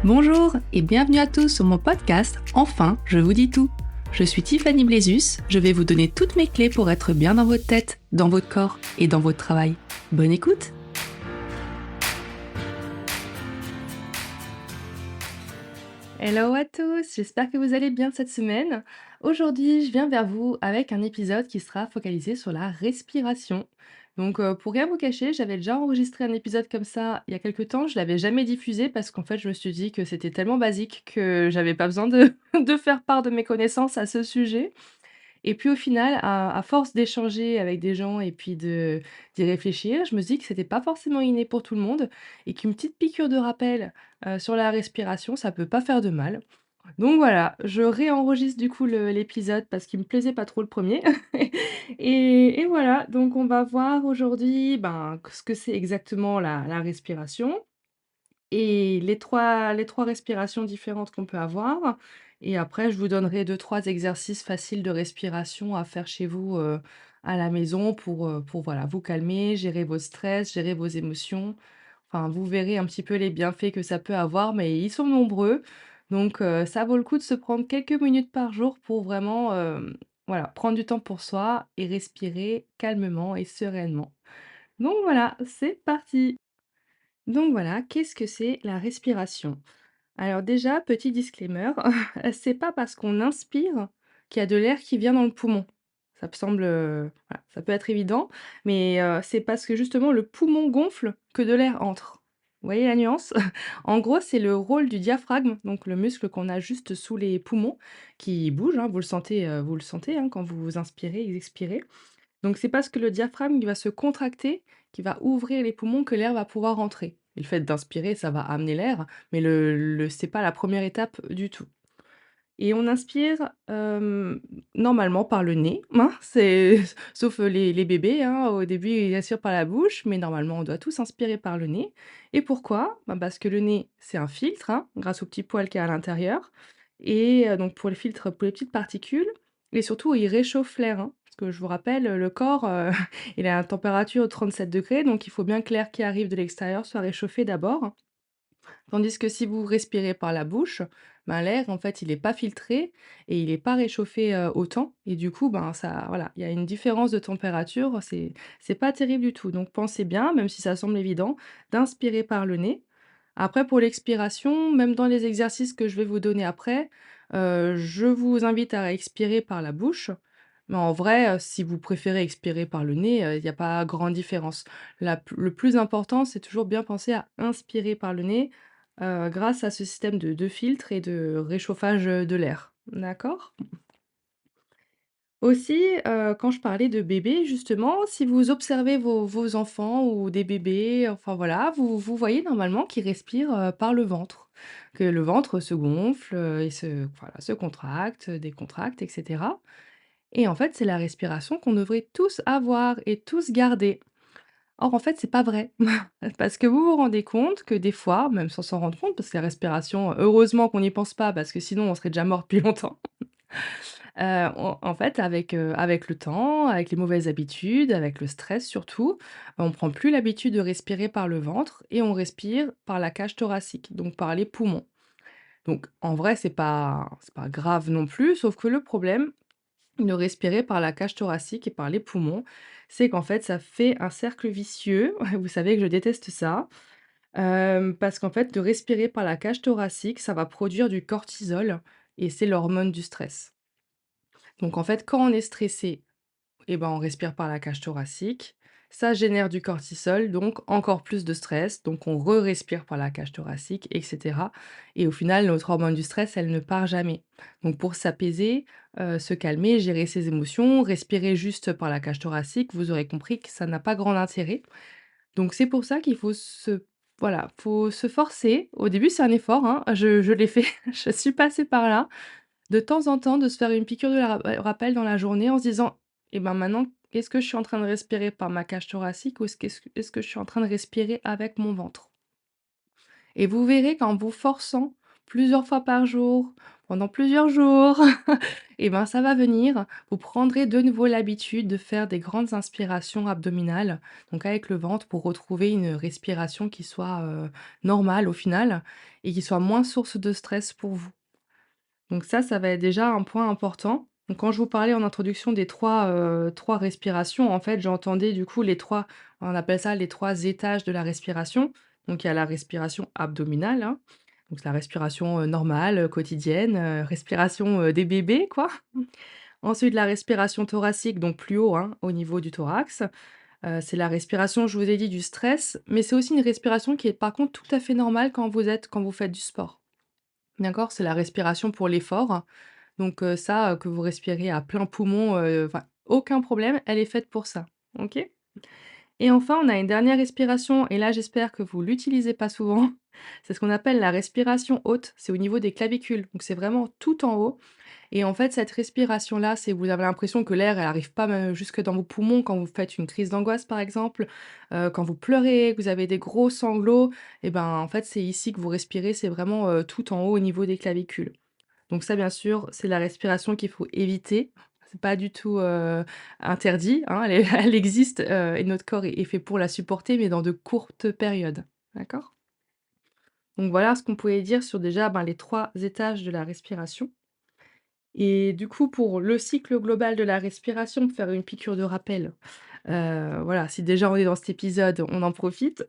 Bonjour et bienvenue à tous sur mon podcast Enfin, je vous dis tout. Je suis Tiffany Blézus, je vais vous donner toutes mes clés pour être bien dans votre tête, dans votre corps et dans votre travail. Bonne écoute! Hello à tous, j'espère que vous allez bien cette semaine. Aujourd'hui, je viens vers vous avec un épisode qui sera focalisé sur la respiration. Pour rien vous cacher, j'avais déjà enregistré un épisode comme ça il y a quelque temps, je l'avais jamais diffusé parce qu'en fait, je me suis dit que c'était tellement basique que j'avais pas besoin de de faire part de mes connaissances à ce sujet. Et puis au final, à force d'échanger avec des gens et puis d'y réfléchir, je me dis que c'était pas forcément inné pour tout le monde et qu'une petite piqûre de rappel, sur la respiration, ça peut pas faire de mal. Donc voilà, je réenregistre du coup l'épisode parce qu'il me plaisait pas trop le premier. Et voilà, donc on va voir aujourd'hui, ben, ce que c'est exactement la respiration et les trois respirations différentes qu'on peut avoir et après je vous donnerai deux trois exercices faciles de respiration à faire chez vous, à la maison pour voilà, vous calmer, gérer vos stress, gérer vos émotions. Enfin, vous verrez un petit peu les bienfaits que ça peut avoir, mais ils sont nombreux. Ça vaut le coup de se prendre quelques minutes par jour pour vraiment, voilà, prendre du temps pour soi et respirer calmement et sereinement. Donc voilà, c'est parti! Donc voilà, qu'est-ce que c'est la respiration? Alors déjà, petit disclaimer, c'est pas parce qu'on inspire qu'il y a de l'air qui vient dans le poumon. Ça me semble, voilà, ça peut être évident, mais c'est parce que justement le poumon gonfle que de l'air entre. Vous voyez la nuance? En gros, c'est le rôle du diaphragme, donc le muscle qu'on a juste sous les poumons, qui bouge, hein, vous le sentez, hein, quand vous inspirez et expirez. Donc c'est parce que le diaphragme, il va se contracter, qui va ouvrir les poumons que l'air va pouvoir rentrer. Et le fait d'inspirer, ça va amener l'air, mais c'est pas la première étape du tout. Et on inspire, normalement par le nez, hein, c'est sauf, les bébés, hein, au début, ils aspirent par la bouche, mais normalement, on doit tous inspirer par le nez. Et pourquoi? Bah, parce que le nez, c'est un filtre, hein, grâce au petit poil qu'il y a à l'intérieur et donc pour le filtre, pour les petites particules et surtout, il réchauffe l'air, hein. Parce que je vous rappelle, le corps, il a une température de 37 degrés, donc il faut bien que l'air qui arrive de l'extérieur soit réchauffé d'abord. Tandis que si vous respirez par la bouche, ben, l'air en fait il est pas filtré et il est pas réchauffé, autant et du coup, ben, ça voilà, il y a une différence de température, c'est pas terrible du tout. Donc pensez bien, même si ça semble évident, d'inspirer par le nez. Après pour l'expiration, même dans les exercices que je vais vous donner après, je vous invite à expirer par la bouche. Mais en vrai, si vous préférez expirer par le nez, il y a pas grande différence. Le plus important, c'est toujours bien penser à inspirer par le nez grâce à ce système de filtre et de réchauffage, de l'air. D'accord? Aussi, quand je parlais de bébés justement, si vous observez vos enfants ou des bébés, enfin voilà, vous voyez normalement qu'ils respirent, par le ventre. Que le ventre se gonfle, et se contracte, décontracte et cetera et en fait, c'est la respiration qu'on devrait tous avoir et tous garder. Or, en fait, c'est pas vrai. Parce que vous vous rendez compte que des fois, même sans s'en rendre compte, parce que la respiration, heureusement qu'on n'y pense pas, parce que sinon on serait déjà mort depuis longtemps. En fait, avec le temps, avec les mauvaises habitudes, avec le stress surtout, on prend plus l'habitude de respirer par le ventre et on respire par la cage thoracique, donc par les poumons. Donc en vrai, c'est pas grave non plus, sauf que le problème de respirer par la cage thoracique et par les poumons, c'est qu'en fait, ça fait un cercle vicieux. Vous savez que je déteste ça, parce qu'en fait, de respirer par la cage thoracique, ça va produire du cortisol et c'est l'hormone du stress. Donc en fait, quand on est stressé et ben, on respire par la cage thoracique. Ça génère du cortisol, donc encore plus de stress. Donc on re-respire par la cage thoracique, etc. Et au final, notre hormone du stress, elle ne part jamais. Donc pour s'apaiser, se calmer, gérer ses émotions, respirer juste par la cage thoracique, vous aurez compris que ça n'a pas grand intérêt. Donc c'est pour ça qu'il faut voilà, faut se forcer. Au début, c'est un effort, hein. Je l'ai fait, je suis passée par là. De temps en temps, de se faire une piqûre de rappel dans la journée en se disant: «Et ben, maintenant, est-ce que je suis en train de respirer par ma cage thoracique ou est-ce que je suis en train de respirer avec mon ventre?» Et vous verrez qu'en vous forçant plusieurs fois par jour, pendant plusieurs jours et ben, ça va venir. Vous prendrez de nouveau l'habitude de faire des grandes inspirations abdominales, donc avec le ventre pour retrouver une respiration qui soit, normale au final et qui soit moins source de stress pour vous. Donc ça va être déjà un point important. Donc quand je vous parlais en introduction des 3 respirations, en fait, j'entendais du coup les 3, on appelle ça les 3 étages de la respiration. Donc il y a la respiration abdominale, hein, donc c'est la respiration, normale, quotidienne, respiration, des bébés quoi. Ensuite la respiration thoracique, donc plus haut, hein, au niveau du thorax. C'est la respiration, je vous ai dit, du stress, mais c'est aussi une respiration qui est par contre tout à fait normale quand vous faites du sport. D'accord? C'est la respiration pour l'effort. Donc ça, que vous respirez à plein poumon, enfin aucun problème, elle est faite pour ça. OK? Et enfin, on a une dernière respiration et là, j'espère que vous l'utilisez pas souvent. C'est ce qu'on appelle la respiration haute, c'est au niveau des clavicules, donc c'est vraiment tout en haut et en fait, cette respiration-là, c'est vous avez l'impression que l'air, elle arrive pas même jusque dans vos poumons quand vous faites une crise d'angoisse, par exemple, quand vous pleurez, que vous avez des gros sanglots et ben, en fait, c'est ici que vous respirez, c'est vraiment, tout en haut au niveau des clavicules. Donc ça, bien sûr, c'est la respiration qu'il faut éviter. C'est pas du tout, interdit, hein, elle est elle existe, et notre corps est fait pour la supporter, mais dans de courtes périodes. D'accord? Donc voilà ce qu'on pouvait dire sur déjà, ben, les 3 étages de la respiration et du coup, pour le cycle global de la respiration, pour faire une piqûre de rappel, voilà, si déjà on est dans cet épisode, on en profite.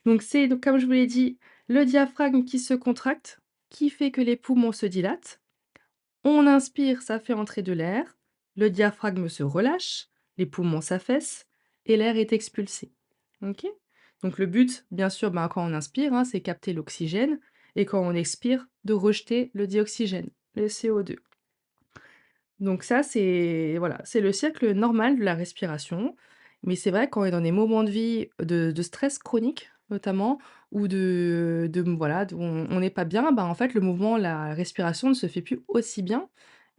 Donc comme je vous l'ai dit, le diaphragme qui se contracte, qui fait que les poumons se dilatent. On inspire, ça fait entrer de l'air, le diaphragme se relâche, les poumons s'affaissent et l'air est expulsé. OK? Donc le but, bien sûr, ben, quand on inspire, hein, c'est capter l'oxygène et quand on expire, de rejeter le dioxygène, le CO2. Donc ça, c'est voilà, c'est le cercle normal de la respiration. Mais c'est vrai quand on est dans des moments de vie de stress chronique notamment ou voilà, on n'est pas bien, bah, en fait le mouvement, la respiration ne se fait plus aussi bien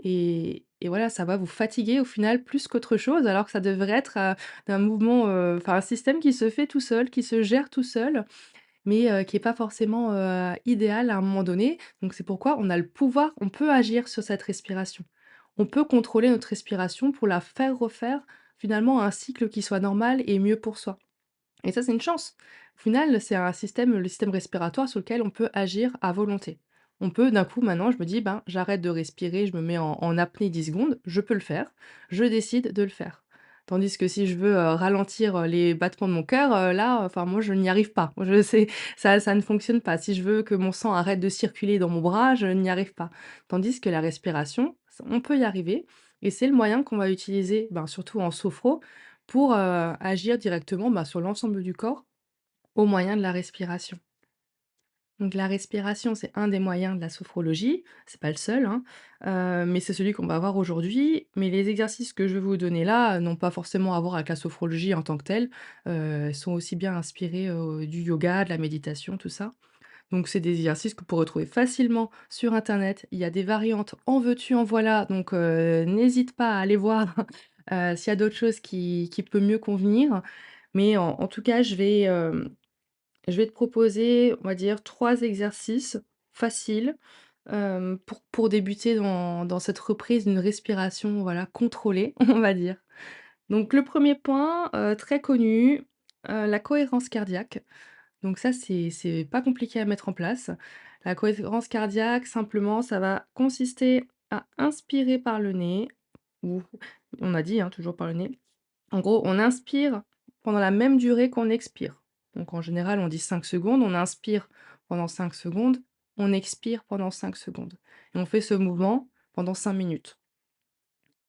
et voilà, ça va vous fatiguer au final plus qu'autre chose alors que ça devrait être, un mouvement, enfin un système qui se fait tout seul, qui se gère tout seul mais qui est pas forcément, idéal à un moment donné. Donc c'est pourquoi on a le pouvoir, on peut agir sur cette respiration. On peut contrôler notre respiration pour la faire refaire finalement un cycle qui soit normal et mieux pour soi. Et ça, c'est une chance. Au final, c'est un système, le système respiratoire sur lequel on peut agir à volonté. On peut d'un coup maintenant, je me dis: «Ben, j'arrête de respirer, je me mets en apnée 10 secondes», je peux le faire, je décide de le faire. Tandis que si je veux, ralentir, les battements de mon cœur, là, enfin moi je n'y arrive pas. Je sais ça ne fonctionne pas. Si je veux que mon sang arrête de circuler dans mon bras, je n'y arrive pas. Tandis que la respiration, on peut y arriver et c'est le moyen qu'on va utiliser, ben, surtout en sophro, pour, agir directement, bah, sur l'ensemble du corps au moyen de la respiration. Donc la respiration, c'est un des moyens de la sophrologie, c'est pas le seul, hein, mais c'est celui qu'on va voir aujourd'hui. Mais les exercices que je vais vous donner là, n'ont pas forcément à voir avec la sophrologie en tant que telle, sont aussi bien inspirés, du yoga, de la méditation, tout ça. Donc c'est des exercices que vous pourrez retrouver facilement sur internet. Il y a des variantes en veux-tu, en voilà, donc n'hésite pas à aller voir, s'il y a d'autres choses qui peut mieux convenir. Mais en tout cas, je vais te proposer, on va dire 3 exercices faciles, pour débuter dans cette reprise d'une respiration, voilà, contrôlée, on va dire. Donc le premier point, très connu, la cohérence cardiaque. Donc ça, c'est pas compliqué à mettre en place. La cohérence cardiaque, simplement, ça va consister à inspirer par le nez ou on a dit, hein, toujours par le nez. En gros, on inspire pendant la même durée qu'on expire. Donc en général, on dit 5 secondes, on inspire pendant 5 secondes, on expire pendant 5 secondes et on fait ce mouvement pendant 5 minutes.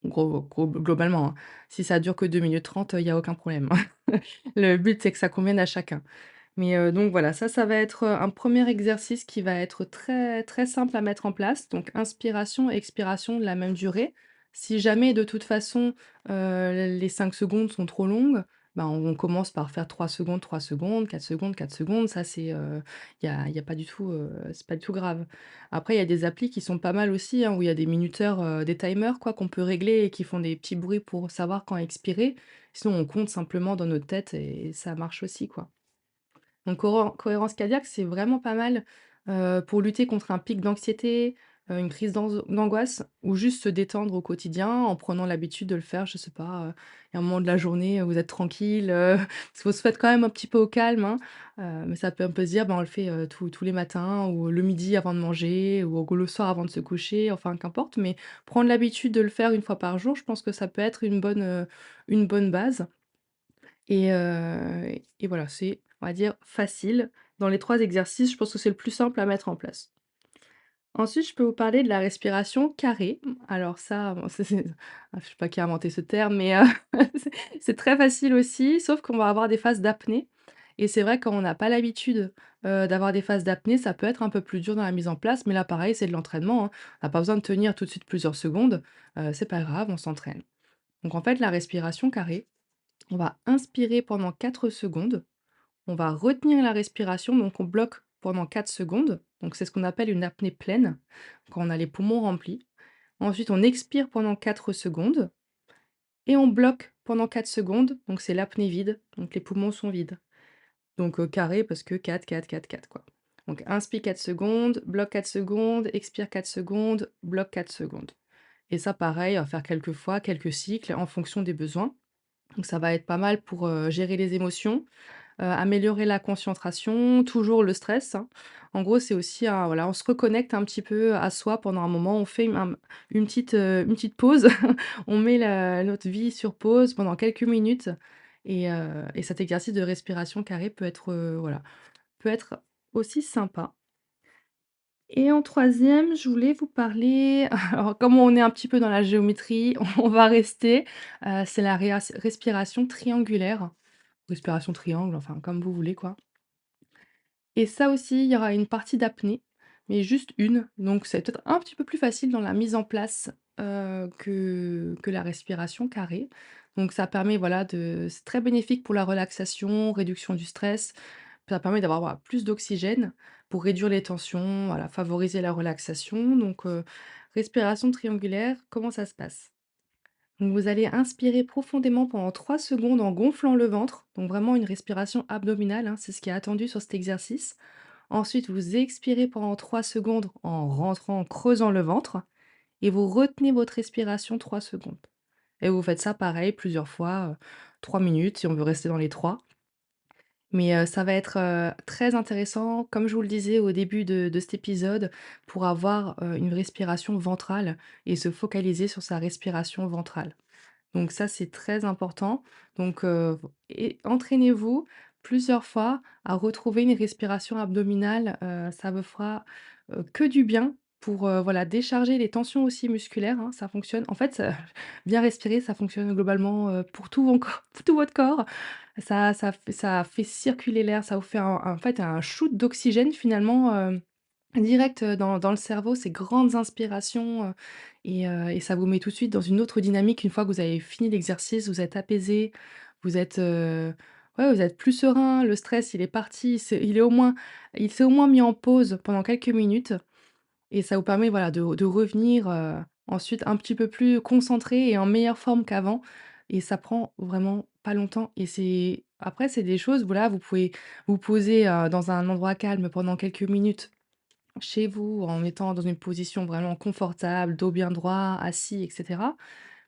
Globalement, hein. Si ça dure que 2 minutes 30, il y a aucun problème. Le but, c'est que ça convienne à chacun. Mais donc voilà, ça va être, un premier exercice qui va être très, très simple à mettre en place. Donc inspiration, expiration de la même durée. Si jamais de toute façon, les 5 secondes sont trop longues, ben, on commence par faire 3 secondes, 4 secondes. Ça c'est, il y a pas du tout, c'est pas du tout grave. Après il y a des applis qui sont pas mal aussi, hein, où il y a des minuteurs, des timers quoi qu'on peut régler et qui font des petits bruits pour savoir quand expirer. Sinon on compte simplement dans notre tête et ça marche aussi, quoi. Donc cohérence cardiaque, c'est vraiment pas mal, pour lutter contre un pic d'anxiété, une crise d'angoisse ou juste se détendre au quotidien en prenant l'habitude de le faire, je sais pas, il y a un moment de la journée où vous êtes tranquille, parce que vous faites quand même un petit peu au calme, hein, mais ça peut un peu se dire, ben, on le fait, tous les matins ou le midi avant de manger ou le soir avant de se coucher, enfin qu'importe, mais prendre l'habitude de le faire une fois par jour, je pense que ça peut être une bonne base et voilà, c'est, on va dire, facile. Dans les 3 exercices, je pense que c'est le plus simple à mettre en place. Ensuite, je peux vous parler de la respiration carrée. Alors ça, bon, c'est je sais pas qui a inventé ce terme, mais c'est très facile aussi, sauf qu'on va avoir des phases d'apnée et c'est vrai quand on n'a pas l'habitude, d'avoir des phases d'apnée, ça peut être un peu plus dur dans la mise en place, mais là pareil, c'est de l'entraînement, hein. On n'a pas besoin de tenir tout de suite plusieurs secondes, c'est pas grave, on s'entraîne. Donc en fait, la respiration carrée, on va inspirer pendant 4 secondes, on va retenir la respiration, donc on bloque pendant 4 secondes. Donc c'est ce qu'on appelle une apnée pleine, quand on a les poumons remplis. Ensuite, on expire pendant 4 secondes et on bloque pendant 4 secondes. Donc c'est l'apnée vide, donc les poumons sont vides. Donc carré parce que 4, 4, 4, 4 quoi. Donc inspire 4 secondes, bloque 4 secondes, expire 4 secondes, bloque 4 secondes. Et ça pareil, on va faire quelques fois, quelques cycles en fonction des besoins. Donc ça va être pas mal pour, gérer les émotions, améliorer la concentration, toujours le stress, hein. En gros, c'est aussi un voilà, on se reconnecte un petit peu à soi pendant un moment, on fait une petite pause, on met notre vie sur pause pendant quelques minutes et cet exercice de respiration carrée peut être, voilà, peut être aussi sympa. Et en troisième, je voulais vous parler alors comme on est un petit peu dans la géométrie, on va rester, c'est la respiration triangulaire, respiration triangle, enfin comme vous voulez quoi. Et ça aussi, il y aura une partie d'apnée, mais juste une, donc c'est peut-être un petit peu plus facile dans la mise en place, que la respiration carrée. Donc ça permet, voilà, de c'est très bénéfique pour la relaxation, réduction du stress. Ça permet d'avoir, voilà, plus d'oxygène pour réduire les tensions, voilà, favoriser la relaxation. Donc respiration triangulaire, comment ça se passe? Donc vous allez inspirer profondément pendant 3 secondes en gonflant le ventre, donc vraiment une respiration abdominale, hein, c'est ce qui est attendu sur cet exercice. Ensuite, vous expirez pendant 3 secondes en rentrant, en creusant le ventre et vous retenez votre respiration 3 secondes. Et vous faites ça pareil plusieurs fois, 3 minutes si on veut rester dans les 3. Mais, ça va être, très intéressant, comme je vous le disais au début de cet épisode, pour avoir, une respiration ventrale et se focaliser sur sa respiration ventrale. Donc ça, c'est très important. Donc, et entraînez-vous plusieurs fois à retrouver une respiration abdominale, ça vous fera, que du bien pour, voilà, décharger les tensions aussi musculaires, hein, ça fonctionne. En fait, bien respirer, ça fonctionne globalement, pour tout von pour tout votre corps. Ça fait circuler l'air, ça vous fait en fait un shoot d'oxygène finalement, direct, dans le cerveau, ces grandes inspirations, et ça vous met tout de suite dans une autre dynamique une fois que vous avez fini l'exercice, vous êtes apaisé, vous êtes, ouais, vous êtes plus serein, le stress il est parti, il s'est au moins mis en pause pendant quelques minutes et ça vous permet, voilà, de revenir, ensuite un petit peu plus concentré et en meilleure forme qu'avant et ça prend vraiment pas longtemps et c'est des choses, voilà, vous pouvez vous poser, dans un endroit calme pendant quelques minutes chez vous, en étant dans une position vraiment confortable, dos bien droit, assis et cetera.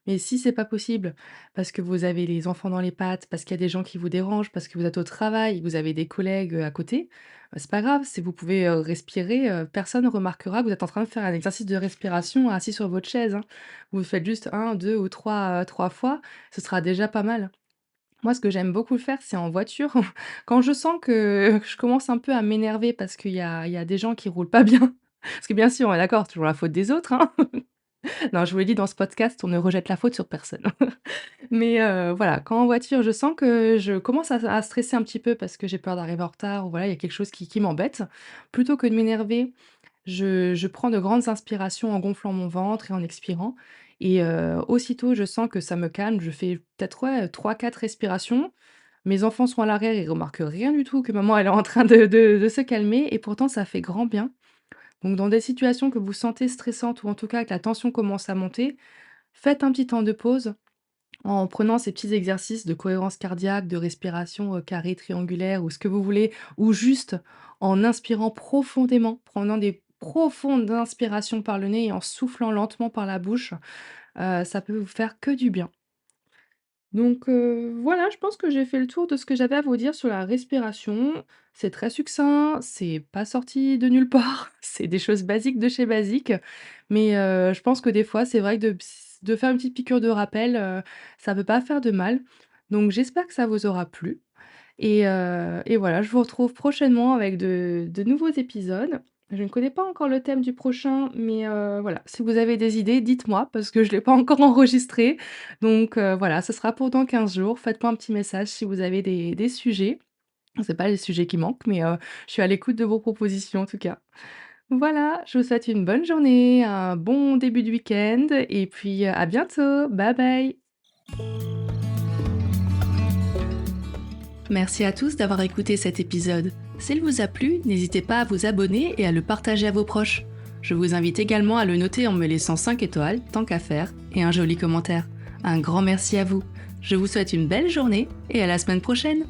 Mais si c'est pas possible, parce que vous avez les enfants dans les pattes, parce qu'il y a des gens qui vous dérangent, parce que vous êtes au travail, vous avez des collègues, à côté, c'est pas grave, si vous pouvez, respirer, personne ne remarquera que vous êtes en train de faire un exercice de respiration assis sur votre chaise, hein. Vous faites juste un, 2 ou 3 fois, ce sera déjà pas mal. Moi, ce que j'aime beaucoup faire, c'est en voiture. Quand je sens que je commence un peu à m'énerver parce qu'il y a des gens qui roulent pas bien, parce que bien sûr, on est d'accord, c'est toujours la faute des autres, hein. Non, je vous l'ai dit dans ce podcast, on ne rejette la faute sur personne. Mais voilà, quand en voiture, je sens que je commence à stresser un petit peu parce que j'ai peur d'arriver en retard ou voilà, il y a quelque chose qui m'embête. Plutôt que de m'énerver, je prends de grandes inspirations en gonflant mon ventre et en expirant et aussitôt je sens que ça me calme, je fais peut-être, ouais, 3-4 respirations. Mes enfants sont à l'arrière, ils remarquent rien du tout que maman elle est en train de se calmer et pourtant ça fait grand bien. Donc dans des situations que vous sentez stressantes ou en tout cas que la tension commence à monter, faites un petit temps de pause en prenant ces petits exercices de cohérence cardiaque, de respiration, carrée, triangulaire ou ce que vous voulez ou juste en inspirant profondément, prenant des profonde d'inspiration par le nez et en soufflant lentement par la bouche, ça peut vous faire que du bien. Donc voilà, je pense que j'ai fait le tour de ce que j'avais à vous dire sur la respiration. C'est très succinct, c'est pas sorti de nulle part, c'est des choses basiques de chez basiques. Mais je pense que des fois, c'est vrai que de faire une petite piqûre de rappel, ça peut pas faire de mal. Donc j'espère que ça vous aura plu. Et voilà, je vous retrouve prochainement avec de nouveaux épisodes. Je ne connais pas encore le thème du prochain, mais voilà, si vous avez des idées, dites-moi parce que je ne l'ai pas encore enregistré. Donc voilà, ce sera pour dans 15 jours. Faites-moi un petit message si vous avez des sujets. C'est pas les sujets qui manquent, mais je suis à l'écoute de vos propositions en tout cas. Voilà, je vous souhaite une bonne journée, un bon début de week-end et puis, à bientôt. Bye bye. Merci à tous d'avoir écouté cet épisode. S'il vous a plu, n'hésitez pas à vous abonner et à le partager à vos proches. Je vous invite également à le noter en me laissant 5 étoiles, tant qu'à faire, et un joli commentaire. Un grand merci à vous. Je vous souhaite une belle journée et à la semaine prochaine.